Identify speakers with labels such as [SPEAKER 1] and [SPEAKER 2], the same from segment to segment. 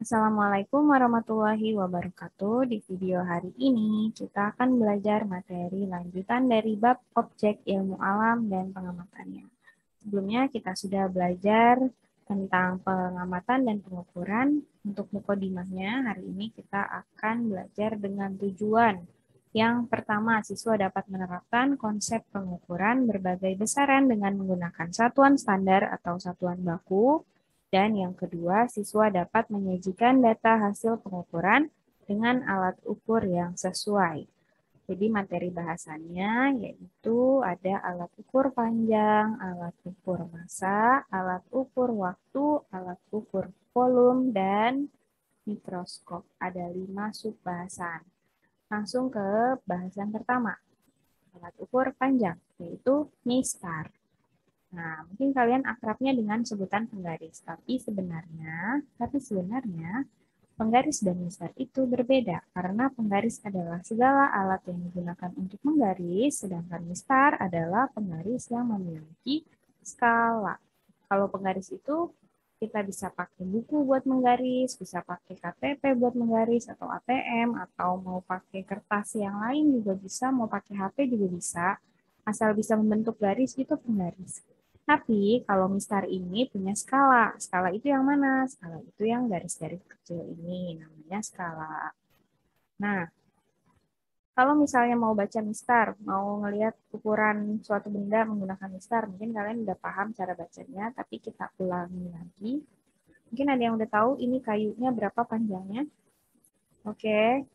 [SPEAKER 1] Assalamualaikum warahmatullahi wabarakatuh. Di video hari ini kita akan belajar materi lanjutan dari bab objek ilmu alam dan pengamatannya. Sebelumnya kita sudah belajar tentang pengamatan dan pengukuran. Untuk mukodimahnya, hari ini kita akan belajar dengan tujuan. Yang pertama, siswa dapat menerapkan konsep pengukuran berbagai besaran dengan menggunakan satuan standar atau satuan baku. Dan yang kedua, siswa dapat menyajikan data hasil pengukuran dengan alat ukur yang sesuai. Jadi materi bahasannya yaitu ada alat ukur panjang, alat ukur massa, alat ukur waktu, alat ukur volume, dan mikroskop. Ada 5 subbahasan. Langsung ke bahasan pertama, alat ukur panjang, yaitu MISTAR. Nah, mungkin kalian akrabnya dengan sebutan penggaris, tapi sebenarnya penggaris dan mistar itu berbeda karena penggaris adalah segala alat yang digunakan untuk menggaris, sedangkan mistar adalah penggaris yang memiliki skala. Kalau penggaris itu kita bisa pakai buku buat menggaris, bisa pakai KTP buat menggaris, atau ATM, atau mau pakai kertas yang lain juga bisa, mau pakai HP juga bisa. Asal bisa membentuk garis, itu penggaris. Tapi kalau mistar ini punya skala. Skala itu yang mana? Skala itu yang garis-garis kecil ini, namanya skala. Nah, kalau misalnya mau baca mistar, mau ngelihat ukuran suatu benda menggunakan mistar, mungkin kalian udah paham cara bacanya, tapi kita ulangi lagi. Mungkin ada yang udah tahu ini kayunya berapa panjangnya. Oke,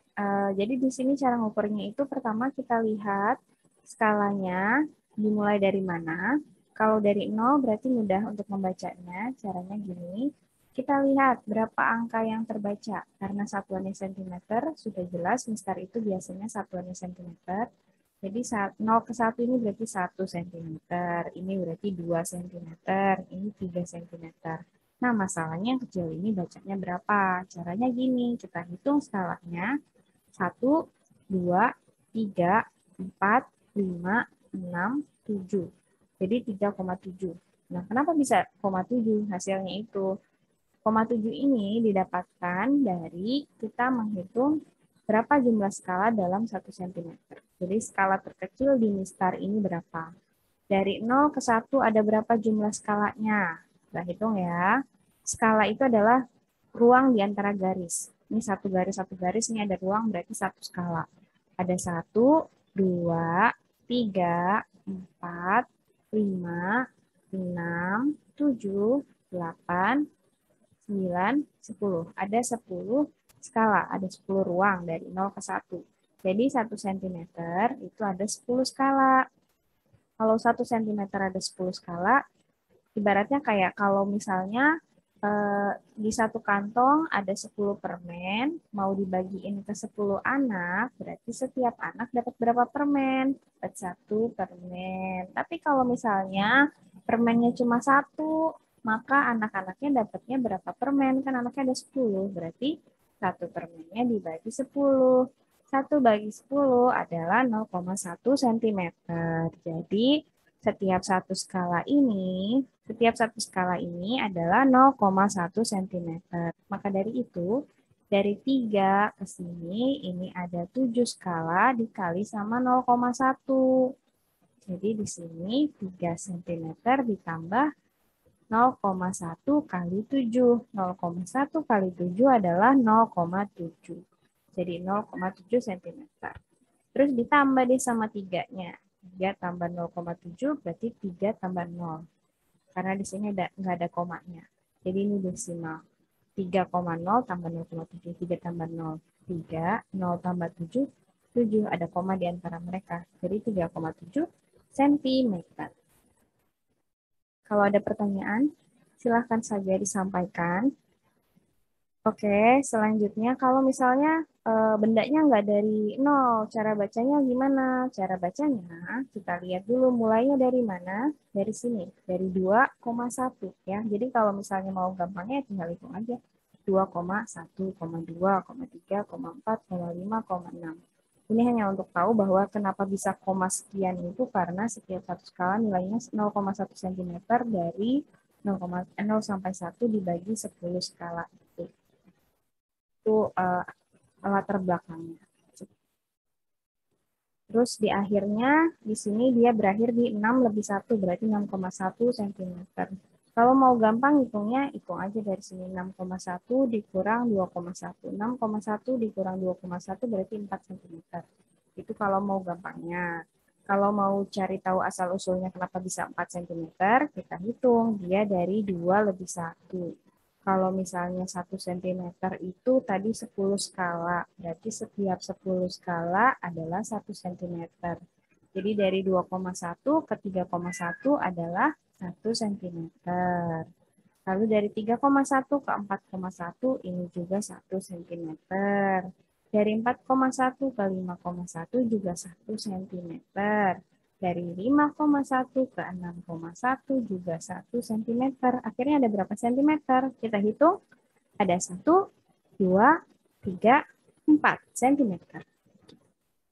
[SPEAKER 1] jadi di sini cara ngukurnya itu pertama kita lihat skalanya dimulai dari mana. Kalau dari 0 berarti mudah untuk membacanya. Caranya gini, kita lihat berapa angka yang terbaca. Karena satuannya cm, sudah jelas mistar itu biasanya satuannya cm. Jadi 0 ke 1 ini berarti 1 cm, ini berarti 2 cm, ini 3 cm. Nah, masalahnya yang kecil ini bacanya berapa? Caranya gini, kita hitung skalanya. 1, 2, 3, 4, 5, 6, 7. Jadi 3,7. Nah, kenapa bisa 0,7 hasilnya itu? 0,7 ini didapatkan dari kita menghitung berapa jumlah skala dalam 1 cm. Jadi skala terkecil di mistar ini berapa? Dari 0 ke 1 ada berapa jumlah skalanya? Kita hitung ya. Skala itu adalah ruang di antara garis. Ini satu garis, ini ada ruang berarti satu skala. Ada 1, 2, 3, 4, 5, 6, 7, 8, 9, 10. Ada 10 skala, ada 10 ruang dari 0 ke 1. Jadi 1 cm itu ada 10 skala. Kalau 1 cm ada 10 skala, ibaratnya kayak kalau misalnya di satu kantong ada 10 permen, mau dibagiin ke 10 anak, berarti setiap anak dapat berapa permen? Dapat 1 permen. Tapi kalau misalnya permennya cuma 1, maka anak-anaknya dapatnya berapa permen? Kan anaknya ada 10, berarti 1 permennya dibagi 10. 1 bagi 10 adalah 0,1 cm. Jadi, setiap satu skala ini adalah 0,1 cm. Maka dari itu, dari 3 ke sini, ini ada 7 skala dikali sama 0,1. Jadi di sini 3 cm ditambah 0,1 kali 7. 0,1 kali 7 adalah 0,7. Jadi 0,7 cm. Terus ditambah deh sama 3-nya. 3 tambah 0,7 berarti 3 tambah 0. Karena di sini nggak ada komanya. Jadi ini desimal. 3,0 tambah 0,7. 3 tambah 0. 3. 0 tambah 7. 7. Ada koma di antara mereka. Jadi 3,7 cm. Kalau ada pertanyaan, silahkan saja disampaikan. Oke, selanjutnya kalau misalnya bendanya nggak dari 0, cara bacanya gimana? Cara bacanya kita lihat dulu mulainya dari mana? Dari sini, dari 2,1 ya. Jadi kalau misalnya mau gampangnya tinggal hitung aja. 2,1, 2, 3, 4, 5, 6. Ini hanya untuk tahu bahwa kenapa bisa koma sekian itu karena setiap satu skala nilainya 0,1 cm dari 0 sampai 1 dibagi 10 skala itu. latar belakangnya. Terus di akhirnya, di sini dia berakhir di 6 lebih 1, berarti 6,1 cm. Kalau mau gampang hitungnya, hitung aja dari sini. 6,1 dikurang 2,1. 6,1 dikurang 2,1 berarti 4 cm. Itu kalau mau gampangnya. Kalau mau cari tahu asal-usulnya kenapa bisa 4 cm, kita hitung dia dari 2 lebih 1. Kalau misalnya 1 cm itu tadi 10 skala, berarti setiap 10 skala adalah 1 cm. Jadi dari 2,1 ke 3,1 adalah 1 cm. Lalu dari 3,1 ke 4,1 ini juga 1 cm. Dari 4,1 ke 5,1 juga 1 cm. Dari 5,1 ke 6,1 juga 1 cm. Akhirnya ada berapa centimeter? Kita hitung. Ada 1, 2, 3, 4 cm.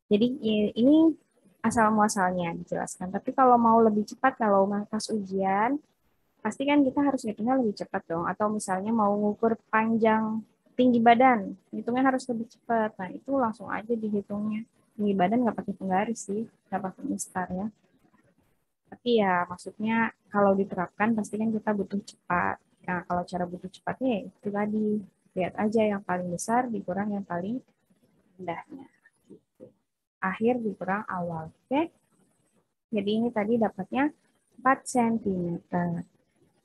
[SPEAKER 1] Jadi ini asal-muasalnya dijelaskan. Tapi kalau mau lebih cepat, kalau pas ujian, pasti kan kita harus hitungnya lebih cepat dong. Atau misalnya mau ngukur panjang tinggi badan, hitungnya harus lebih cepat. Nah, itu langsung aja dihitungnya. Tinggi badan nggak pakai penggaris sih, nggak pakai mistar ya. Tapi ya maksudnya kalau diterapkan pasti kan kita butuh cepat. Nah, kalau cara butuh cepatnya ya itu tadi. Lihat aja yang paling besar dikurang yang paling rendahnya. Gitu. Akhir dikurang awal. Oke? Jadi ini tadi dapatnya 4 cm.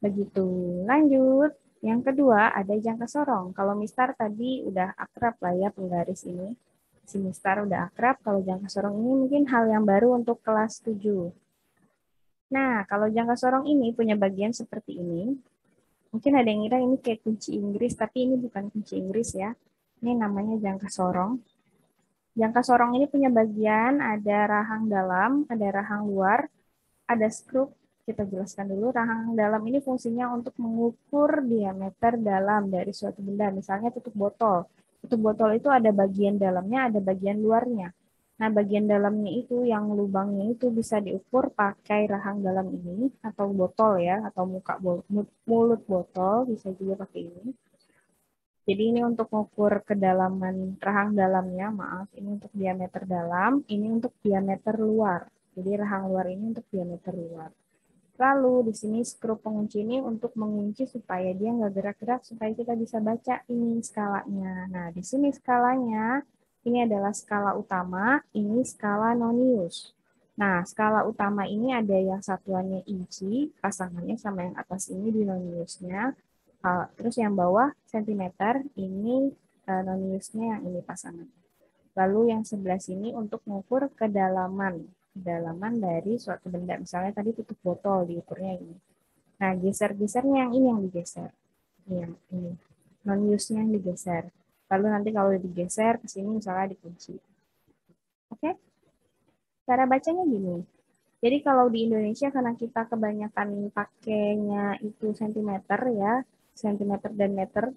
[SPEAKER 1] Begitu. Lanjut. Yang kedua ada jangka sorong. Kalau mistar tadi udah akrab lah ya penggaris ini. Si mistar udah akrab. Kalau jangka sorong ini mungkin hal yang baru untuk kelas 7. Nah, kalau jangka sorong ini punya bagian seperti ini. Mungkin ada yang ngira ini kayak kunci Inggris, tapi ini bukan kunci Inggris ya. Ini namanya jangka sorong. Jangka sorong ini punya bagian ada rahang dalam, ada rahang luar, ada skrup. Kita jelaskan dulu, rahang dalam ini fungsinya untuk mengukur diameter dalam dari suatu benda. Misalnya tutup botol. Tutup botol itu ada bagian dalamnya, ada bagian luarnya. Nah, bagian dalamnya itu, yang lubangnya itu bisa diukur pakai rahang dalam ini, atau botol ya, atau mulut botol, bisa juga pakai ini. Jadi ini untuk mengukur kedalaman rahang dalamnya, maaf, ini untuk diameter dalam, ini untuk diameter luar. Jadi rahang luar ini untuk diameter luar. Lalu di sini skrup pengunci ini untuk mengunci supaya dia nggak gerak-gerak, supaya kita bisa baca ini skalanya. Nah, di sini skalanya, ini adalah skala utama, ini skala nonius. Nah, skala utama ini ada yang satuannya inci, pasangannya sama yang atas ini di noniusnya. Terus yang bawah sentimeter, ini noniusnya yang ini pasangan. Lalu yang sebelah sini untuk mengukur kedalaman dari suatu benda. Misalnya tadi tutup botol diukurnya ini. Nah, geser-gesernya yang ini yang digeser. Ini yang ini. Non-use-nya yang digeser. Lalu nanti kalau digeser ke sini misalnya dikunci. Oke? Cara bacanya gini. Jadi kalau di Indonesia karena kita kebanyakan pakainya itu sentimeter ya, sentimeter dan meter.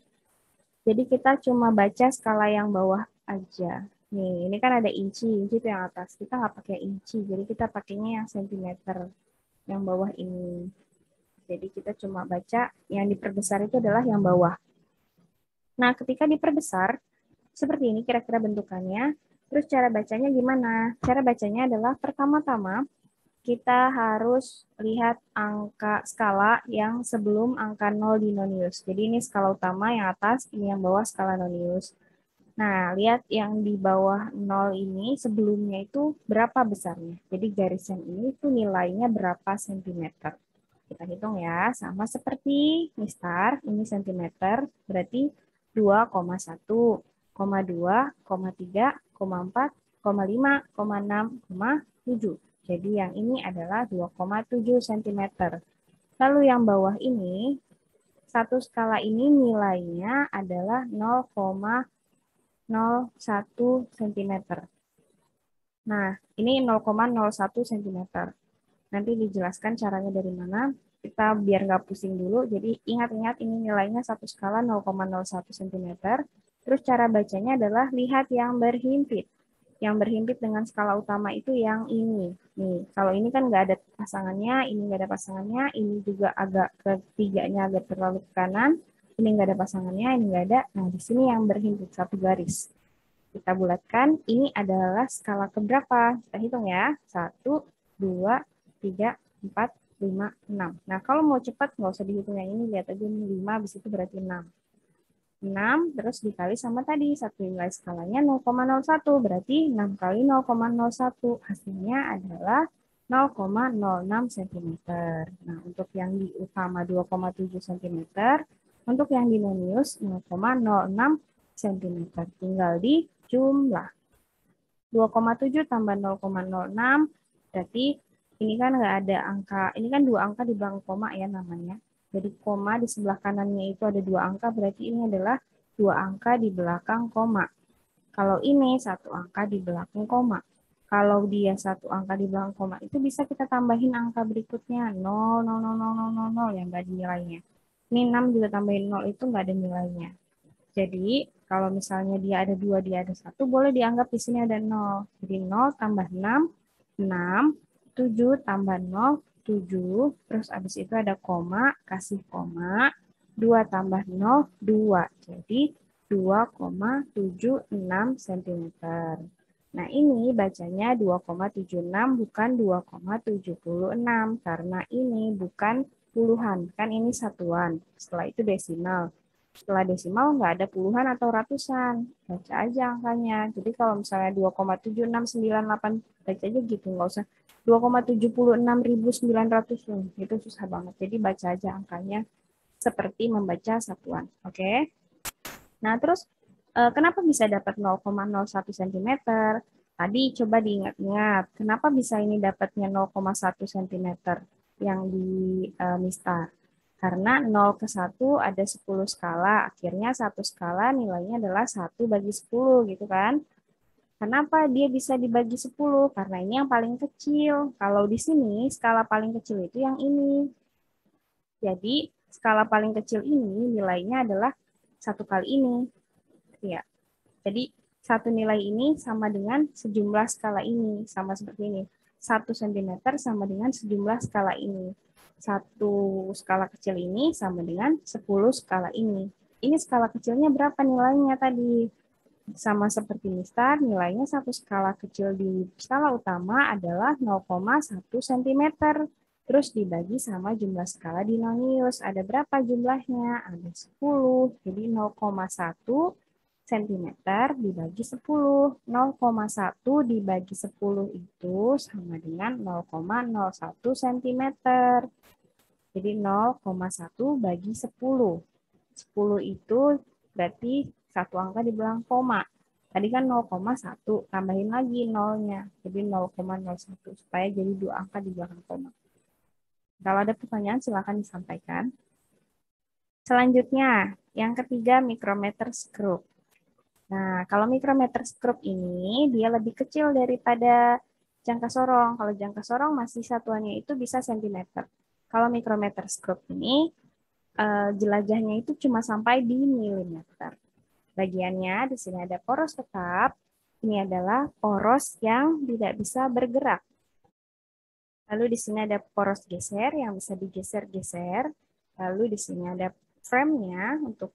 [SPEAKER 1] Jadi kita cuma baca skala yang bawah aja. Nih, ini kan ada inci itu yang atas. Kita nggak pakai inci, jadi kita pakainya yang sentimeter, yang bawah ini. Jadi kita cuma baca yang diperbesar itu adalah yang bawah. Nah, ketika diperbesar, seperti ini kira-kira bentukannya. Terus cara bacanya gimana? Cara bacanya adalah pertama-tama kita harus lihat angka skala yang sebelum angka 0 di nonius. Jadi ini skala utama yang atas, ini yang bawah skala nonius. Nah, lihat yang di bawah 0 ini sebelumnya itu berapa besarnya. Jadi garis yang ini tuh nilainya berapa sentimeter. Kita hitung ya, sama seperti mistar, ini sentimeter, berarti 2,1, 2, 3, 4, 5, 6, 7. Jadi yang ini adalah 2,7 cm. Lalu yang bawah ini, satu skala ini nilainya adalah 0,01 cm. Nah, ini 0,01 cm. Nanti dijelaskan caranya dari mana. Kita biar nggak pusing dulu, jadi ingat-ingat ini nilainya satu skala 0,01 cm. Terus cara bacanya adalah lihat yang berhimpit. Yang berhimpit dengan skala utama itu yang ini. Nih, kalau ini kan nggak ada pasangannya, ini nggak ada pasangannya, ini juga agak ketiganya agak terlalu ke kanan. Ini nggak ada pasangannya, ini nggak ada. Nah, di sini yang berhimpit satu garis. Kita bulatkan, ini adalah skala keberapa? Kita hitung ya. 1, 2, 3, 4, 5, 6. Nah, kalau mau cepat, nggak usah dihitung yang ini. Lihat aja ini 5, habis itu berarti 6. 6, terus dikali sama tadi. Satu nilai skalanya 0,01. Berarti 6 kali 0,01. Hasilnya adalah 0,06 cm. Nah, untuk yang di utama 2,7 cm, untuk yang di nonius 0,06 cm. Tinggal di jumlah. 2,7 tambah 0,06 berarti ini kan nggak ada angka, ini kan dua angka di belakang koma ya namanya. Jadi koma di sebelah kanannya itu ada dua angka, berarti ini adalah dua angka di belakang koma. Kalau ini satu angka di belakang koma. Kalau dia satu angka di belakang koma itu bisa kita tambahin angka berikutnya 0, 0, 0, 0, 0, 0 yang nggak ada nilainya. Ini 6 juga tambahin 0 itu nggak ada nilainya. Jadi, kalau misalnya dia ada 2, dia ada 1, boleh dianggap di sini ada 0. Jadi, 0 tambah 6, 6, 7 tambah 0, 7. Terus habis itu ada koma, kasih koma. 2 tambah 0, 2. Jadi, 2,76 cm. Nah, ini bacanya 2,76 bukan 2,76 karena ini bukan puluhan, kan ini satuan. Setelah itu desimal. Setelah desimal nggak ada puluhan atau ratusan. Baca aja angkanya. Jadi kalau misalnya 2,7698, baca aja gitu. Nggak usah 2,76.900. Itu susah banget. Jadi baca aja angkanya seperti membaca satuan. Oke? Nah, terus kenapa bisa dapat 0,01 cm? Tadi coba diingat-ingat. Kenapa bisa ini dapatnya 0,1 cm yang di MISTA? Karena 0 ke 1 ada 10 skala, akhirnya satu skala nilainya adalah 1 bagi 10 gitu kan. Kenapa dia bisa dibagi 10? Karena ini yang paling kecil. Kalau di sini skala paling kecil itu yang ini. Jadi skala paling kecil ini nilainya adalah 1 kali ini. Ya. Jadi satu nilai ini sama dengan sejumlah skala ini, sama seperti ini. 1 cm sama dengan sejumlah skala ini. Satu skala kecil ini sama dengan 10 skala ini. Ini skala kecilnya berapa nilainya tadi? Sama seperti mistar, nilainya satu skala kecil di skala utama adalah 0,1 cm. Terus dibagi sama jumlah skala di nonius. Ada berapa jumlahnya? Ada 10. Jadi 0,1 cm dibagi 10. 0,1 dibagi 10 itu sama dengan 0,01 cm. Jadi 0,1 bagi 10. 10 itu berarti satu angka di belakang koma. Tadi kan 0,1, tambahin lagi nolnya. Jadi 0,01 supaya jadi dua angka di belakang koma. Kalau ada pertanyaan silakan disampaikan. Selanjutnya, yang ketiga mikrometer skrup. Nah, kalau mikrometer skrup ini dia lebih kecil daripada jangka sorong. Kalau jangka sorong masih satuannya itu bisa sentimeter. Kalau mikrometer skrup ini jelajahnya itu cuma sampai di milimeter. Bagiannya di sini ada poros tetap. Ini adalah poros yang tidak bisa bergerak. Lalu di sini ada poros geser yang bisa digeser-geser. Lalu di sini ada frame-nya untuk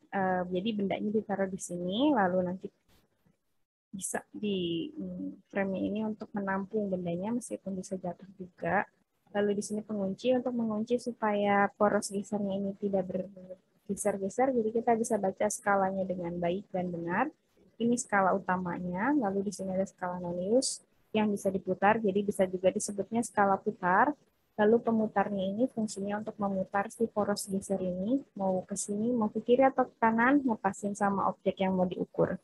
[SPEAKER 1] jadi bendanya ditaruh di sini, lalu nanti bisa di frame-nya ini untuk menampung bendanya meskipun bisa jatuh juga. Lalu di sini pengunci untuk mengunci supaya poros gesernya ini tidak bergeser-geser, jadi kita bisa baca skalanya dengan baik dan benar. Ini skala utamanya, lalu di sini ada skala nonius yang bisa diputar, jadi bisa juga disebutnya skala putar. Lalu pemutarnya ini fungsinya untuk memutar si poros geser ini, mau ke sini, mau ke kiri atau ke kanan, ngepasin sama objek yang mau diukur.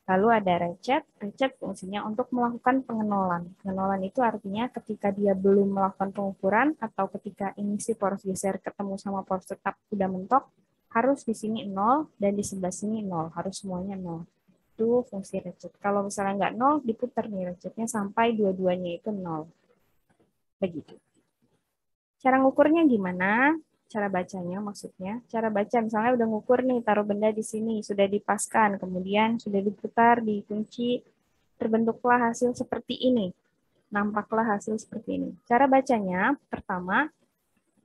[SPEAKER 1] Lalu ada ratchet. Ratchet fungsinya untuk melakukan pengenolan. Pengenolan itu artinya ketika dia belum melakukan pengukuran atau ketika ini si poros geser ketemu sama poros tetap udah mentok, harus di sini 0 dan di sebelah sini 0. Harus semuanya 0. Itu fungsi ratchet. Kalau misalnya nggak 0, diputar nih ratchetnya sampai dua-duanya itu 0. Begitu. Cara ngukurnya gimana? Cara bacanya maksudnya. Cara baca misalnya udah ngukur nih, taruh benda di sini, sudah dipaskan, kemudian sudah diputar, dikunci, terbentuklah hasil seperti ini. Nampaklah hasil seperti ini. Cara bacanya, pertama,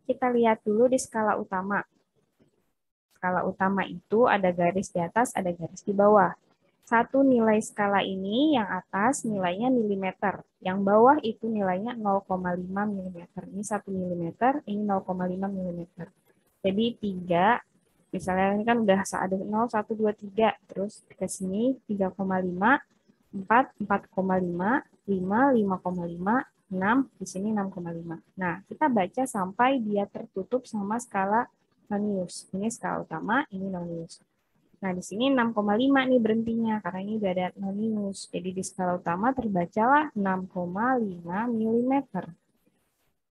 [SPEAKER 1] kita lihat dulu di skala utama. skala utama itu ada garis di atas, ada garis di bawah. Satu nilai skala ini yang atas nilainya milimeter, yang bawah itu nilainya 0,5 milimeter. Ini 1 milimeter, ini 0,5 milimeter. Jadi 3, misalnya ini kan udah ada 0, 1, 2, 3, terus ke sini 3,5, 4, 4,5, 5, 5,5, 6, di sini 6,5. Nah, kita baca sampai dia tertutup sama skala nonius. Ini skala utama, ini nonius. Nah, di sini 6,5 nih berhentinya, karena ini udah ada nonius. Jadi di skala utama terbacalah 6,5 mm.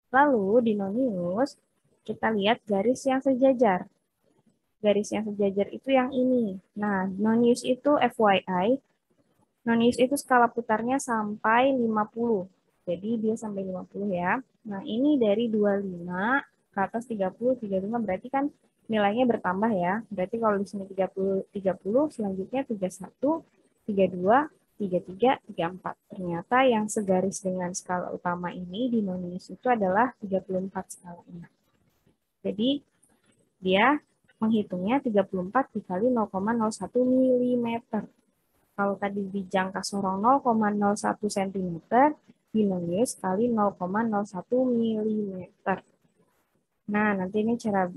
[SPEAKER 1] Lalu di nonius, kita lihat garis yang sejajar. Garis yang sejajar itu yang ini. Nah, nonius itu FYI, nonius itu skala putarnya sampai 50. Jadi dia sampai 50 ya. Nah, ini dari 25 ke atas 30, 35 berarti kan nilainya bertambah ya. Berarti kalau di sini 30, 30, selanjutnya 31, 32, 33, 34. Ternyata yang segaris dengan skala utama ini di nonius itu adalah 34 skalanya. Jadi dia menghitungnya 34 dikali 0,01 mm. Kalau tadi di jangka sorong 0,01 cm, di nonius kali 0,01 mm. Nah, nanti ini cara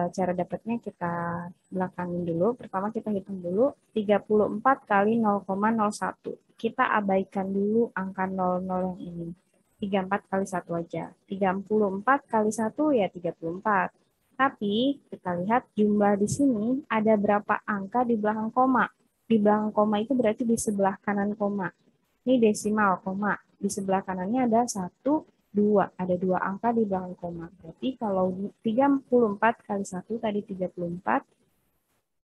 [SPEAKER 1] dapatnya kita belakangin dulu. Pertama kita hitung dulu 34 kali 0,01. Kita abaikan dulu angka 00 yang ini. 34 kali 1 aja. 34 kali 1 ya 34. Tapi kita lihat jumlah di sini ada berapa angka di belakang koma. Di belakang koma itu berarti di sebelah kanan koma. Ini desimal koma. Di sebelah kanannya ada 1, 2. Ada 2 angka di belakang koma. Berarti kalau 34 kali 1 tadi 34.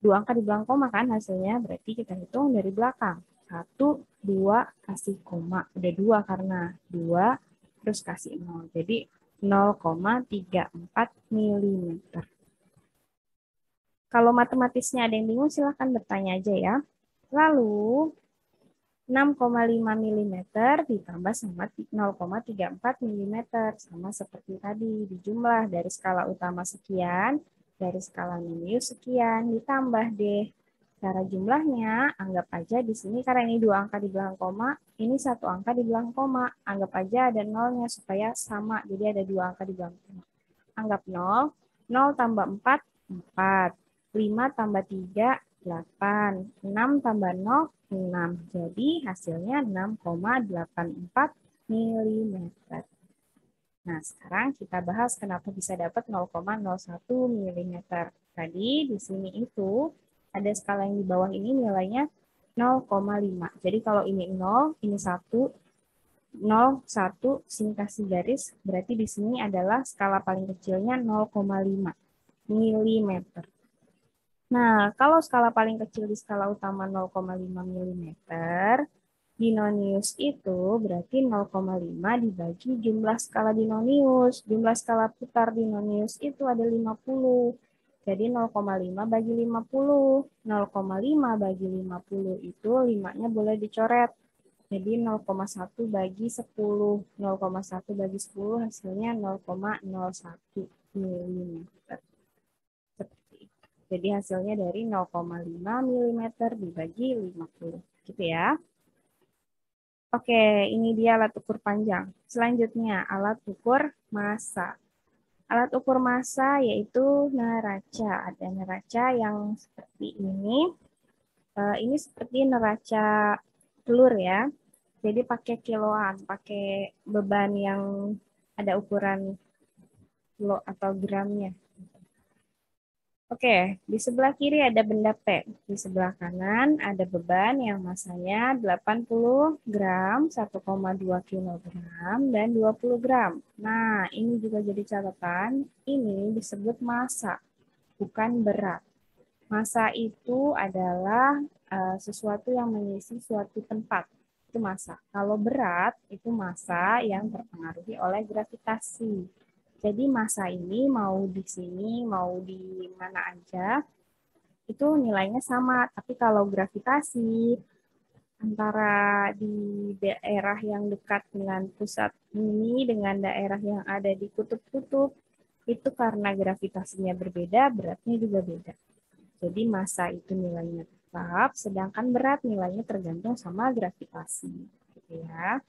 [SPEAKER 1] 2 angka di belakang koma kan hasilnya. Berarti kita hitung dari belakang. 1, 2, kasih koma. Udah 2 karena 2, terus kasih 0. Jadi 0,34 mm. Kalau matematisnya ada yang bingung, silahkan bertanya aja ya. Lalu, 6,5 mm ditambah sama 0,34 mm. Sama seperti tadi, dijumlah dari skala utama sekian, dari skala nonius sekian, ditambah deh. Cara jumlahnya, anggap aja di sini karena ini 2 angka di belakang koma, ini 1 angka di belakang koma. Anggap aja ada nolnya supaya sama, jadi ada 2 angka di belakang koma. Anggap 0, 0 tambah 4, 4. 5 tambah 3, 8. 6 tambah 0, 6. Jadi hasilnya 6,84 mm. Nah, sekarang kita bahas kenapa bisa dapat 0,01 mm. Tadi di sini itu ada skala yang di bawah ini nilainya 0,5. Jadi kalau ini 0, ini 1, 0, 1, sini kasih garis, berarti di sini adalah skala paling kecilnya 0,5 mm. Nah, kalau skala paling kecil di skala utama 0,5 mm, di nonius itu berarti 0,5 dibagi jumlah skala di nonius. Jumlah skala putar di nonius itu ada 50. Jadi 0,5 bagi 50. 0,5 bagi 50 itu 5-nya boleh dicoret. Jadi 0,1 bagi 10. 0,1 bagi 10 hasilnya 0,01 mm. Jadi hasilnya dari 0,5 mm dibagi 50. Gitu ya. Oke, ini dia alat ukur panjang. Selanjutnya, alat ukur massa. Alat ukur massa yaitu neraca. Ada neraca yang seperti ini. Ini seperti neraca telur ya. Jadi pakai kiloan, pakai beban yang ada ukuran kilo atau gramnya. Oke, di sebelah kiri ada benda P. Di sebelah kanan ada beban yang masanya 80 gram, 1,2 kilogram, dan 20 gram. Nah, ini juga jadi catatan. Ini disebut massa, bukan berat. Massa itu adalah sesuatu yang mengisi suatu tempat. Itu massa. Kalau berat, itu massa yang terpengaruhi oleh gravitasi. Jadi massa ini mau di sini, mau di mana aja, itu nilainya sama. Tapi kalau gravitasi, antara di daerah yang dekat dengan pusat ini, dengan daerah yang ada di kutub-kutub, itu karena gravitasinya berbeda, beratnya juga beda. Jadi massa itu nilainya tetap, sedangkan berat nilainya tergantung sama gravitasi. Gitu ya.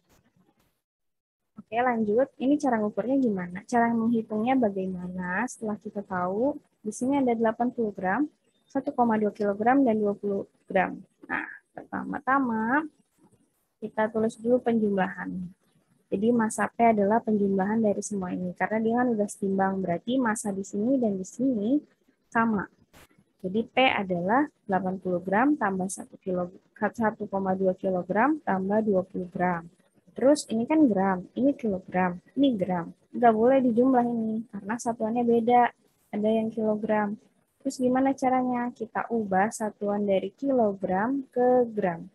[SPEAKER 1] Oke, lanjut. Ini cara ngukurnya gimana? Cara menghitungnya bagaimana? Setelah kita tahu, di sini ada 80 gram, 1,2 kilogram, dan 20 gram. Nah, pertama-tama kita tulis dulu penjumlahan. Jadi massa P adalah penjumlahan dari semua ini. Karena dia kan udah setimbang, berarti massa di sini dan di sini sama. Jadi P adalah 80 gram tambah 1,2 kilogram tambah 20 gram. Terus ini kan gram, ini kilogram, ini gram. Nggak boleh dijumlah ini, karena satuannya beda. Ada yang kilogram. Terus gimana caranya? Kita ubah satuan dari kilogram ke gram.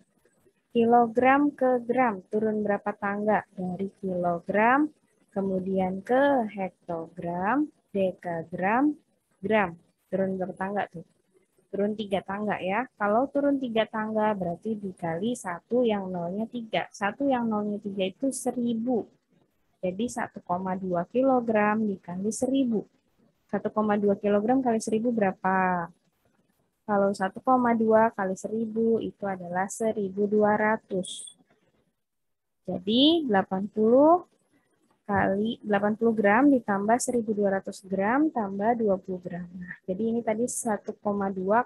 [SPEAKER 1] Kilogram ke gram, turun berapa tangga? Dari kilogram, kemudian ke hektogram, dekagram, gram. Turun berapa tangga tuh? Turun 3 tangga ya. Kalau turun 3 tangga berarti dikali 1 yang nolnya 3. 1 yang nolnya 3 itu 1000. Jadi 1,2 kilogram dikali 1000. 1,2 kilogram kali 1000 berapa? Kalau 1,2 kali 1000 itu adalah 1200. Jadi 80 gram ditambah 1200 gram tambah 20 gram. Nah, jadi ini tadi 1,2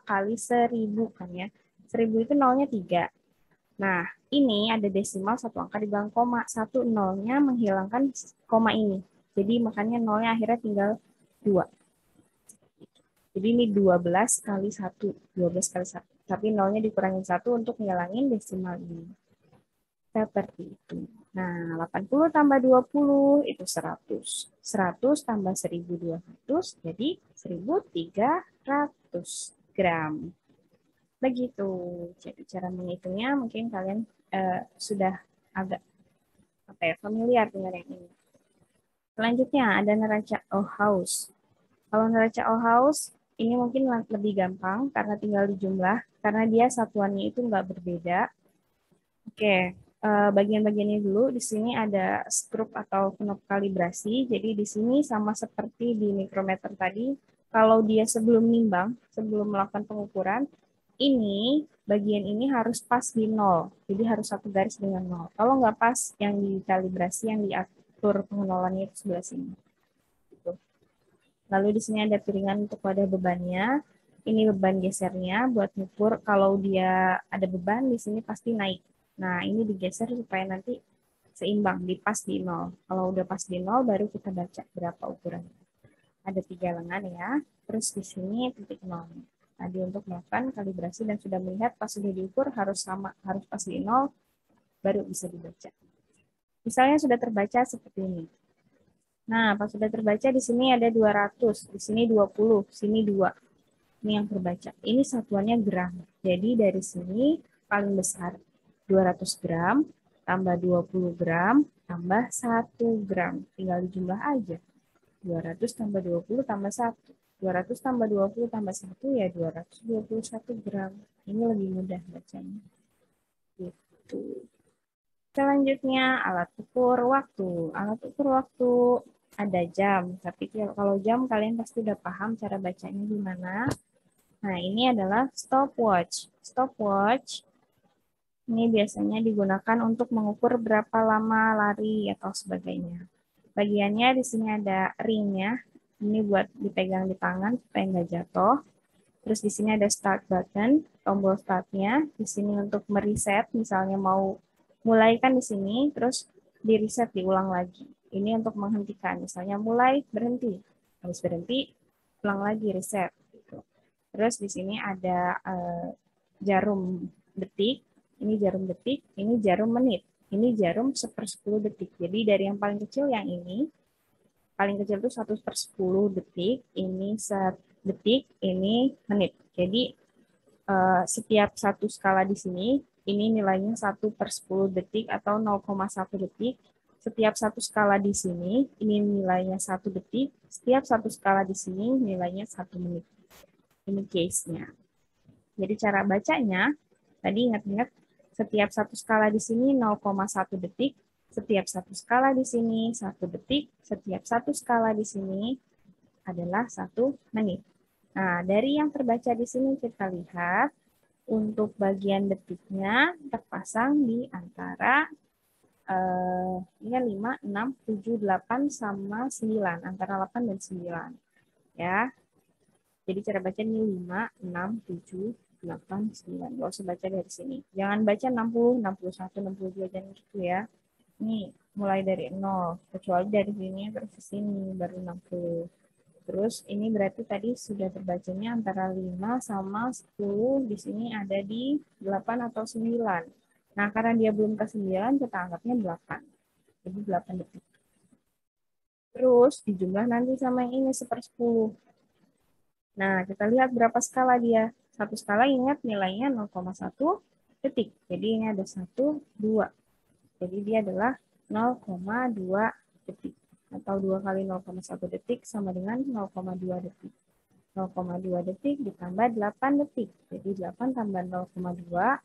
[SPEAKER 1] kali 1000 kan ya. 1000 itu nolnya 3. Nah, ini ada desimal satu angka di belakang koma. Satu nolnya menghilangkan koma ini. Jadi makanya nolnya akhirnya tinggal 2. Jadi ini 12 kali 1. 12 kali 1. Tapi nolnya dikurangin 1 untuk ngilangin desimal ini. Seperti itu. Nah, 80 tambah 20 itu 100. 100 tambah 1200 jadi 1300 gram. Begitu. Jadi cara menghitungnya mungkin kalian sudah agak familiar dengan yang ini. Selanjutnya ada neraca Ohaus. Kalau neraca Ohaus ini mungkin lebih gampang karena tinggal dijumlah, karena dia satuannya itu nggak berbeda. Oke, bagian-bagiannya dulu. Di sini ada skrup atau knob kalibrasi. Jadi di sini sama seperti di mikrometer tadi, kalau dia sebelum nimbang, sebelum melakukan pengukuran, ini bagian ini harus pas di nol. Jadi harus satu garis dengan nol. Kalau nggak pas, yang dikalibrasi, yang diatur pengenalannya itu sebelah sini. Gitu. Lalu di sini ada piringan untuk wadah bebannya. Ini beban gesernya buat ngukur kalau dia ada beban di sini pasti naik. Nah, ini digeser supaya nanti seimbang, dipas di nol. Kalau udah pas di nol, baru kita baca berapa ukuran. Ada 3 lengan ya. Terus di sini titik nol. Tadi untuk melakukan kalibrasi dan sudah melihat pas sudah diukur harus sama, harus pas di nol, baru bisa dibaca. Misalnya sudah terbaca seperti ini. Nah, pas sudah terbaca di sini ada 200, di sini 20, sini 2. Ini yang terbaca. Ini satuannya gram. Jadi dari sini paling besar 200 gram tambah 20 gram tambah 1 gram. Tinggal dijumlah aja. 200 tambah 20 tambah 1. 200 tambah 20 tambah 1 ya 221 gram. Ini lebih mudah bacanya. Gitu. Selanjutnya alat ukur waktu. Alat ukur waktu ada jam, tapi kalau jam kalian pasti udah paham cara bacanya gimana. Nah, ini adalah stopwatch. Stopwatch ini biasanya digunakan untuk mengukur berapa lama lari atau sebagainya. Bagiannya di sini ada ringnya. Ini buat dipegang di tangan supaya nggak jatuh. Terus di sini ada start button, tombol startnya. Di sini untuk mereset, misalnya mau mulai kan di sini, terus di reset diulang lagi. Ini untuk menghentikan, misalnya mulai berhenti, habis berhenti ulang lagi reset. Gitu. Terus di sini ada jarum detik, ini jarum detik, ini jarum menit, ini jarum 1/10 detik. Jadi dari yang paling kecil yang ini, paling kecil itu 1/10 detik, ini detik, ini menit. Jadi setiap satu skala di sini, ini nilainya 1/10 detik atau 0,1 detik. Setiap satu skala di sini, ini nilainya 1 detik. Setiap satu skala di sini, nilainya 1 menit. Ini case-nya. Jadi cara bacanya, tadi ingat-ingat, setiap satu skala di sini 0,1 detik, setiap satu skala di sini 1 detik, setiap satu skala di sini adalah 1 menit. Nah, dari yang terbaca di sini kita lihat untuk bagian detiknya terpasang di antara ini kan 5, 6, 7, 8 sama 9, antara 8 dan 9 ya. Jadi cara baca ini 5, 6, 7, 8, 9. Gak usah baca dari sini. Jangan baca 60, 61, 62, jangan gitu ya. Ini mulai dari 0, kecuali dari sini terus ke sini baru 60. Terus ini berarti tadi sudah terbacanya antara 5 sama 10, di sini ada di 8 atau 9. Nah, karena dia belum ke 9, kita anggapnya 8. Jadi 8 detik. Terus dijumlah nanti sama yang ini 1/10. Nah, kita lihat berapa skala dia. Satu skala ingat nilainya 0,1 detik. Jadi ini ada 1, 2. Jadi dia adalah 0,2 detik. Atau 2 kali 0,1 detik sama dengan 0,2 detik. 0,2 detik ditambah 8 detik. Jadi 8 tambah 0,2,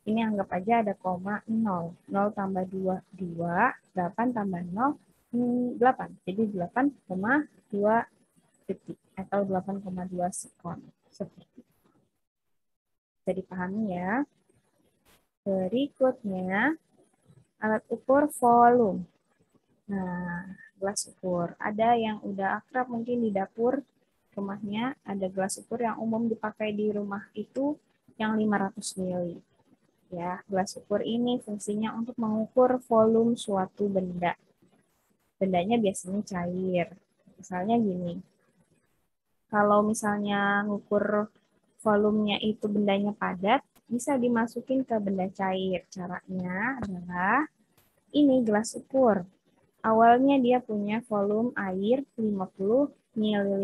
[SPEAKER 1] ini anggap aja ada koma 0. 0 tambah 2, 2. 8 tambah 0, 8. Jadi 8,2 detik atau 8,2 sekon. Seperti itu. Bisa dipahami ya. Berikutnya, alat ukur volume. Nah, gelas ukur. Ada yang udah akrab mungkin di dapur rumahnya, ada gelas ukur yang umum dipakai di rumah itu yang 500 ml. Ya, gelas ukur ini fungsinya untuk mengukur volume suatu benda. Bendanya biasanya cair. Misalnya gini, kalau misalnya ngukur volumenya itu bendanya padat, bisa dimasukin ke benda cair. Caranya adalah ini gelas ukur. Awalnya dia punya volume air 50 ml.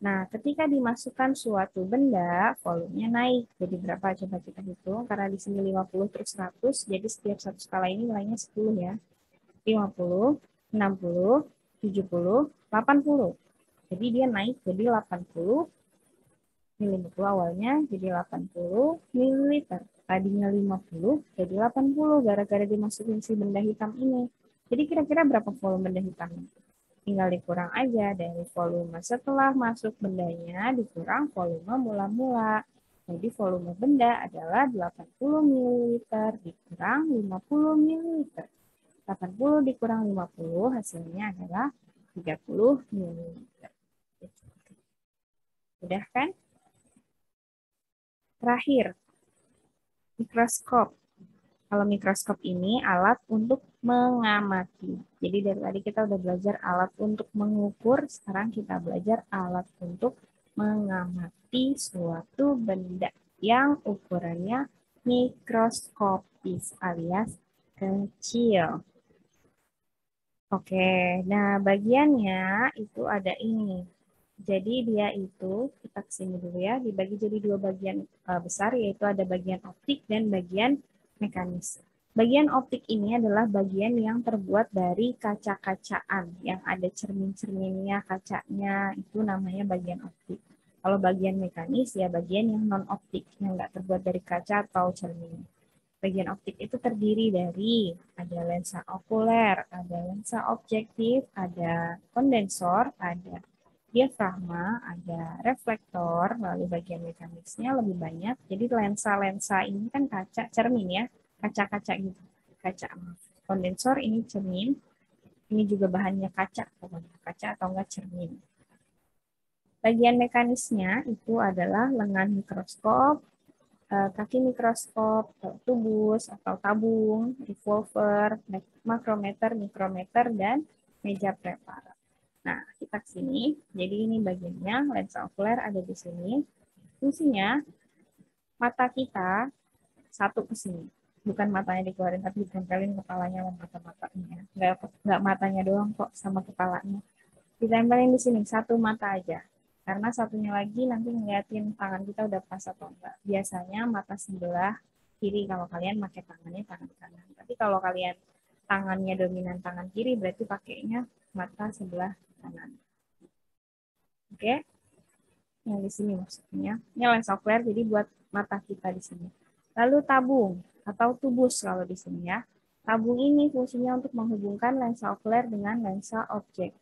[SPEAKER 1] Nah, ketika dimasukkan suatu benda, volumenya naik. Jadi berapa? Coba kita hitung. Karena di sini 50 terus 100, jadi setiap satu skala ini nilainya 10 ya. 50, 60, 70, 80. Jadi dia naik jadi 80 ml awalnya, jadi 80 ml. Tadinya 50, jadi 80 gara-gara dimasukin si benda hitam ini. Jadi kira-kira berapa volume benda hitamnya? Tinggal dikurang aja dari volume setelah masuk bendanya dikurang volume mula-mula. Jadi volume benda adalah 80 ml dikurang 50 ml. 80 dikurang 50 hasilnya adalah 30 ml. Udah kan? Terakhir, mikroskop. Kalau mikroskop ini alat untuk mengamati. Jadi dari tadi kita udah belajar alat untuk mengukur, sekarang kita belajar alat untuk mengamati suatu benda yang ukurannya mikroskopis alias kecil. Oke, nah bagiannya itu ada ini. Jadi dia itu, kita kesini dulu ya, dibagi jadi dua bagian besar, yaitu ada bagian optik dan bagian mekanis. Bagian optik ini adalah bagian yang terbuat dari kaca-kacaan, yang ada cermin-cerminnya, kacanya, itu namanya bagian optik. Kalau bagian mekanis, ya bagian yang non-optik, yang nggak terbuat dari kaca atau cermin. Bagian optik itu terdiri dari ada lensa okuler, ada lensa objektif, ada kondensor, ada diafragma, ada reflektor, lalu bagian mekanisnya lebih banyak. Jadi lensa-lensa ini kan kaca, cermin ya, kaca-kaca gitu. Kaca kondensor ini cermin, ini juga bahannya kaca, pokoknya kaca atau enggak cermin. Bagian mekanisnya itu adalah lengan mikroskop, kaki mikroskop, tubus atau tabung, revolver, makrometer, mikrometer, dan meja preparat. Nah, kita ke sini. Jadi ini bagiannya, lensa okuler ada di sini. Fungsinya, mata kita satu ke sini. Bukan matanya dikeluarin, tapi ditempelin kepalanya sama mata-matanya. Nggak matanya doang kok, sama kepalanya. Ditempelin di sini, satu mata aja. Karena satunya lagi nanti ngeliatin tangan kita udah pas atau enggak. Biasanya mata sebelah kiri kalau kalian pakai tangannya tangan kanan. Tapi kalau kalian tangannya dominan tangan kiri, berarti pakainya mata sebelah kanan. Oke? Yang di sini maksudnya. Ini lensa okuler, jadi buat mata kita di sini. Lalu tabung atau tubus kalau di sini ya. Tabung ini fungsinya untuk menghubungkan lensa okuler dengan lensa objek.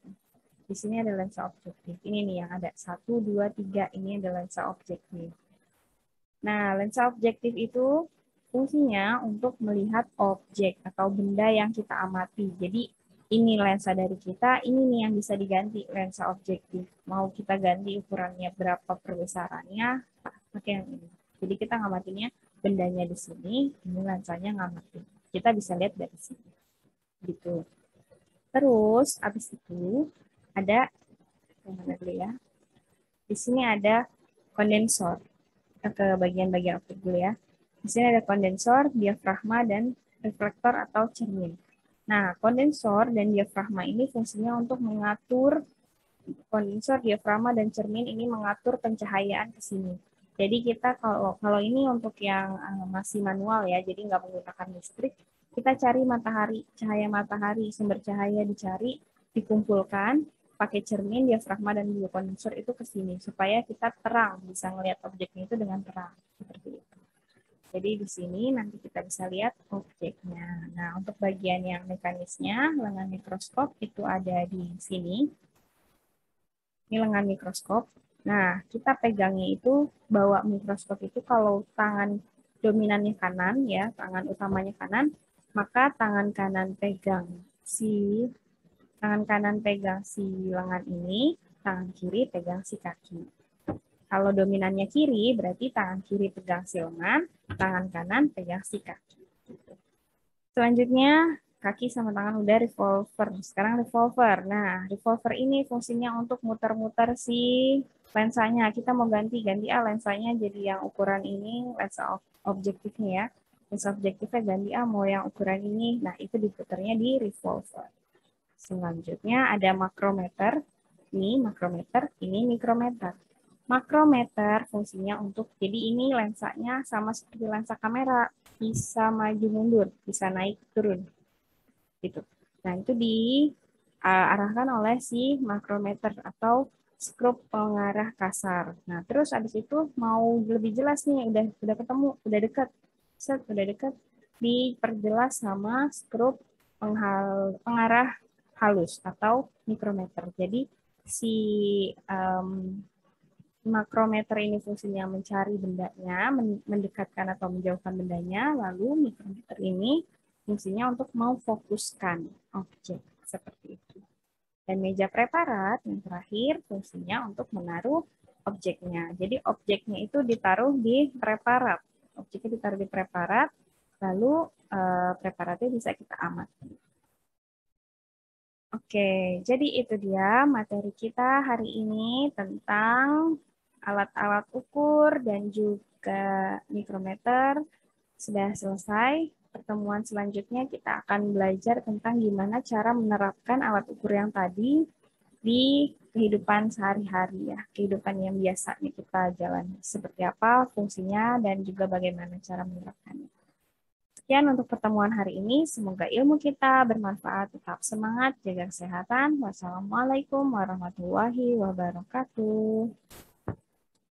[SPEAKER 1] Di sini ada lensa objektif. Ini nih yang ada 1, 2, 3. Ini ada lensa objektif. Nah, lensa objektif itu fungsinya untuk melihat objek atau benda yang kita amati. Jadi, ini lensa dari kita, ini nih yang bisa diganti lensa objektif. Mau kita ganti ukurannya berapa perbesarannya, pakai yang ini. Jadi, kita ngamatinya bendanya di sini, ini lensanya ngamatin. Kita bisa lihat dari sini. Gitu. Terus, habis itu ada, yang mana dulu ya? Di sini ada kondensor. Kita ke bagian-bagian optik dulu ya. Di sini ada kondensor, diafragma, dan reflektor atau cermin. Nah, kondensor dan diafragma ini fungsinya untuk mengatur, kondensor, diafragma, dan cermin ini mengatur pencahayaan ke sini. Jadi kita kalau ini untuk yang masih manual ya, jadi nggak menggunakan listrik, kita cari matahari, cahaya matahari, sumber cahaya dicari, dikumpulkan, pakai cermin, diafragma, dan juga kondensor itu ke sini, supaya kita terang, bisa ngelihat objeknya itu dengan terang. Seperti itu. Jadi di sini nanti kita bisa lihat objeknya. Nah, untuk bagian yang mekanisnya, lengan mikroskop itu ada di sini. Ini lengan mikroskop. Nah, kita pegangnya itu, bawa mikroskop itu kalau tangan dominannya kanan, ya, tangan utamanya kanan, maka tangan kanan pegang si lengan ini, tangan kiri pegang si kaki. Kalau dominannya kiri, berarti tangan kiri pegang si lengan, tangan kanan pegang si kaki. Selanjutnya, kaki sama tangan udah revolver. Sekarang revolver. Nah, revolver ini fungsinya untuk muter-muter si lensanya. Kita mau ganti lensanya jadi yang ukuran ini, lensa objektifnya ya. Lensa objektifnya ganti mau yang ukuran ini. Nah, itu diputarnya di revolver. Selanjutnya ada makrometer. Ini makrometer, ini mikrometer. Makrometer fungsinya untuk, jadi ini lensanya sama seperti lensa kamera, bisa maju mundur, bisa naik turun. Gitu. Nah, itu diarahkan oleh si makrometer atau skrup pengarah kasar. Nah, terus habis itu mau lebih jelas nih, udah ketemu, udah dekat. Udah dekat, diperjelas sama skrup pengarah halus atau mikrometer. Jadi si makrometer ini fungsinya mencari bendanya, mendekatkan atau menjauhkan bendanya, lalu mikrometer ini fungsinya untuk memfokuskan objek seperti itu. Dan meja preparat yang terakhir fungsinya untuk menaruh objeknya. Jadi objeknya itu ditaruh di preparat. Objeknya ditaruh di preparat, lalu preparatnya bisa kita amati. Oke, jadi itu dia materi kita hari ini tentang alat-alat ukur dan juga mikrometer. Sudah selesai. Pertemuan selanjutnya kita akan belajar tentang gimana cara menerapkan alat ukur yang tadi di kehidupan sehari-hari ya, kehidupan yang biasanya kita jalani. Seperti apa fungsinya dan juga bagaimana cara menerapkannya. Sekian untuk pertemuan hari ini. Semoga ilmu kita bermanfaat. Tetap semangat, jaga kesehatan. Wassalamualaikum warahmatullahi wabarakatuh.